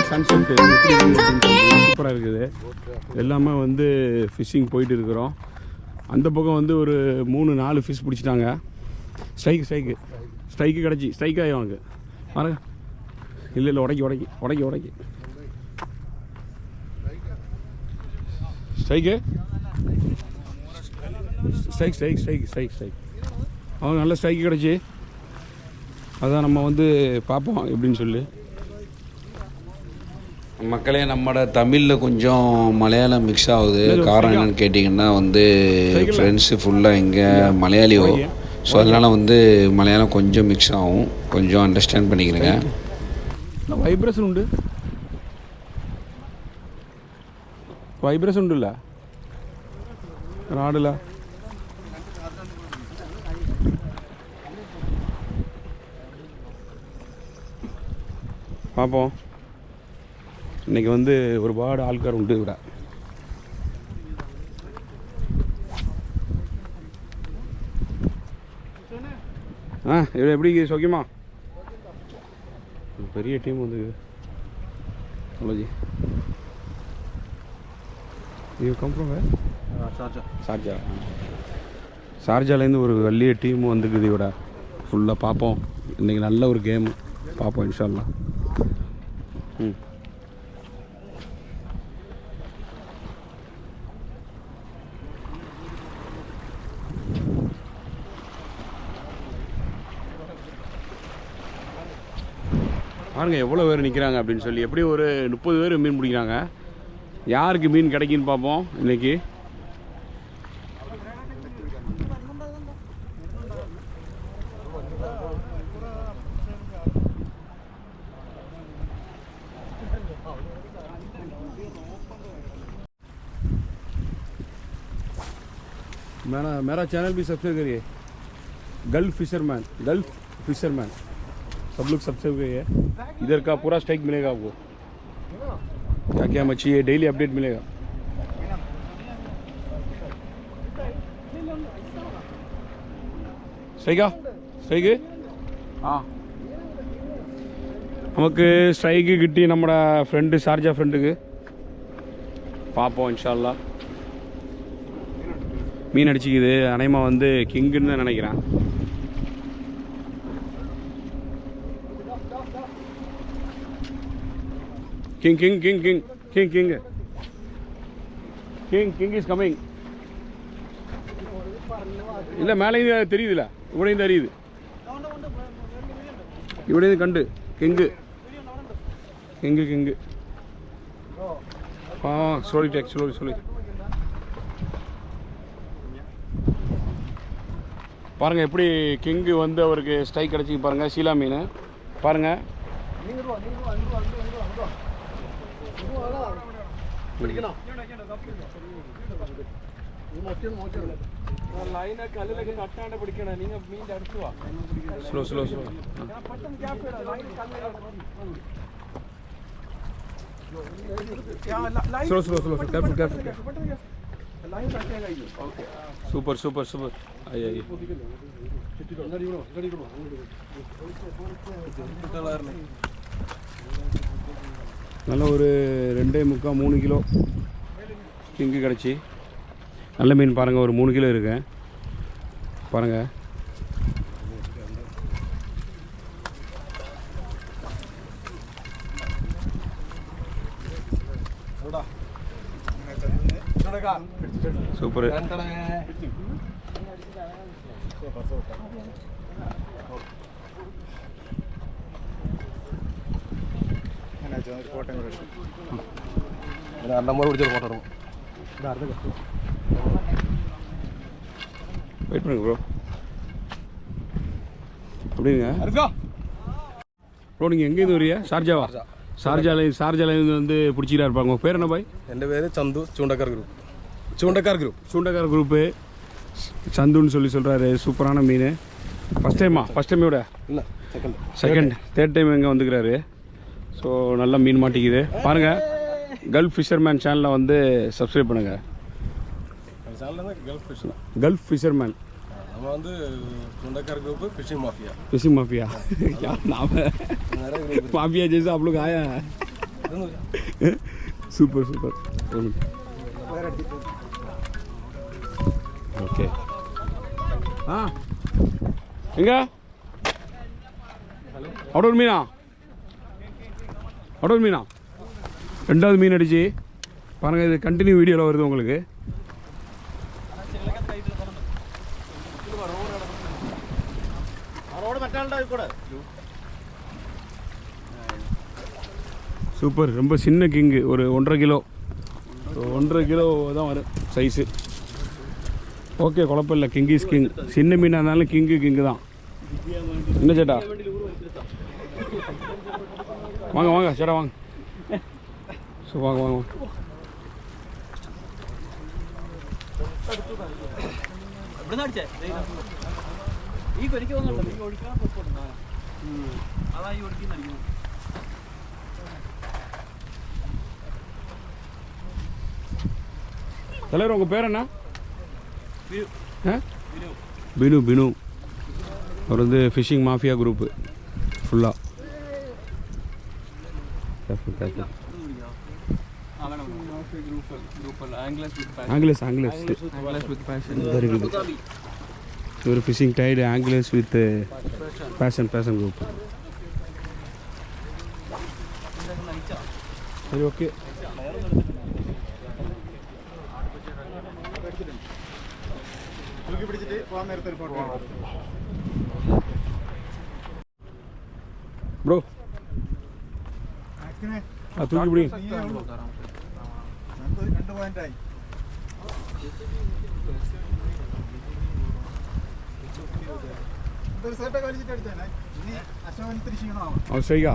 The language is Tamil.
சன்செட்டு சூப்பராக இருக்குது. எல்லாமே வந்து ஃபிஷ்ஷிங் போயிட்டு இருக்கிறோம். அந்த பக்கம் வந்து ஒரு 3-4 ஃபிஷ் பிடிச்சிட்டாங்க. ஸ்ட்ரைக்கு கிடச்சி ஸ்ட்ரைக் ஆகிடும் அவனுக்கு. பாருங்க, இல்லை உடைக்கி ஸ்ட்ரைக் அவன் நல்ல ஸ்ட்ரைக்கு கிடச்சி. அதான் நம்ம வந்து பார்ப்போம் எப்படின்னு சொல்லி. மக்களே, நம்மளோட தமிழில் கொஞ்சம் மலையாளம் மிக்ஸ் ஆகுது. காரணம் என்னென்னு கேட்டிங்கன்னா வந்து ஃப்ரெண்ட்ஸு ஃபுல்லாக இங்கே மலையாளியோ, ஸோ அதனால் வந்து மலையாளம் கொஞ்சம் மிக்ஸ் ஆகும். கொஞ்சம் அண்டர்ஸ்டாண்ட் பண்ணிக்கிறேங்க. வைப்ரேஷன் உண்டுல்ல ராடில். பார்ப்போம். இன்றைக்கி வந்து ஒருபாடு ஆள்கார் உண்டு விட. இது எப்படி சோக்கியமா? பெரிய டீம் வந்து அவ்வளோஜி. You come from where? ஷார்ஜாலேருந்து ஒரு வள்ளிய டீம் வந்துக்குது இவட. ஃபுல்லாக பார்ப்போம். இன்றைக்கி நல்ல ஒரு கேம் பார்ப்போம் இன்ஷா அல்லாஹ். பாருங்க எவ்வளோ பேர் நிற்கிறாங்க அப்படின்னு சொல்லி. எப்படி ஒரு 30 பேர் மீன் பிடிக்கிறாங்க. யாருக்கு மீன் கிடைக்குன்னு பார்ப்போம் இன்றைக்கி. मेरा चैनल भी सब्सक्राइब करिए, गल्फ फिशरमैन सब लोग सब्सक्राइब करिए. इधर का पूरा स्ट्राइक मिलेगा आपको. क्या क्या मच्छी है डेली अपडेट मिलेगा. ஸ்ட்ரைக்கு நமக்கு ஸ்ட்ரைக்கு கிட்டி நம்மளோட ஃப்ரெண்டு ஷார்ஜா ஃப்ரெண்டுக்கு பார்ப்போம் இன்ஷா அல்லாஹ். மீன் அடிச்சிக்குது. அனைமா வந்து கிங்குன்னு தான் நினைக்கிறேன். King is coming. இல்லை மேலேயும் தெரியுதுல்ல, இவனையும் தெரியுது. இவனையும் கண்டு கிங்கு சொல்லி பாருங்கள் எப்படி கிங்கு வந்து அவருக்கு ஸ்ட்ரைக் கிடச்சிக்கு. பாருங்கள் சீலா மீன் பாருங்கள். Slow super. நல்ல ஒரு 2.75-3 கிலோ கிங்கு கிடச்சி. நல்ல மீன் பாருங்கள். ஒரு 3 கிலோ இருக்கு பாருங்கள். சூப்பர். வெயிட் பண்ணுங்க ப்ரோ. அப்படிங்க ப்ரோ, நீங்கள் எங்கேருந்து வரீங்க? ஷார்ஜாவா? ஷார்ஜாலேருந்து வந்து பிடிச்சிட்டா இருப்பாங்க. உங்கள் பேர் என்ன பாய்? എൻ്റെ പേര് ചന്തു. ചൂണ്ടക്കാർ ഗ്രൂപ്പ് சந்துன்னு சொல்கிறாரு. சூப்பரான மீன். ஃபஸ்ட் டைமோட இல்லை தேர்ட் டைம் எங்கே வந்துக்கிறாரு. ஸோ நல்லா மீன் மாட்டிக்குது பாருங்கள். கல்ஃப் ஃபிஷர்மேன் சேனலை வந்து சப்ஸ்கிரைப் பண்ணுங்கள். கல்ஃப் ஃபிஷர்மேன் நம்ம வந்து चूंडाकार group fishing mafia fishing mafia क्या नाम है माफिया जैसा आप लोग आया है सुपर सुपर ओके हाँ எங்க அவ்வளோ மீனா அவ்வளோ மீனா ரெண்டாவது மீன் அடிச்சு பாருங்கள் இது கண்டினியூ வீடியோவில் வருது உங்களுக்கு சூப்பர் ரொம்ப சின்ன கிங்கு ஒரு 1.5 கிலோ 1.5 கிலோ தான் வரும் சைஸு ஓகே குழப்பம் இல்லை கிங் இஸ் கிங் சின்ன மீனாக இருந்தாலும் கிங்கு தான் என்ன சேட்டா வாங்க வாங்க சேட்டா வாங்க ஸோ வாங்க வாங்க தலைவர் உங்கள் பேர் என்ன பினு பினு அவர் வந்து ஃபிஷிங் மாஃபியா குரூப்பு ஃபுல்லாக ஆங்கிலஸ் இருக்குது ஒரு fishing tide anglers with passion group சரி ஓகே ப்ரோ தூக்கி பிடி और सही का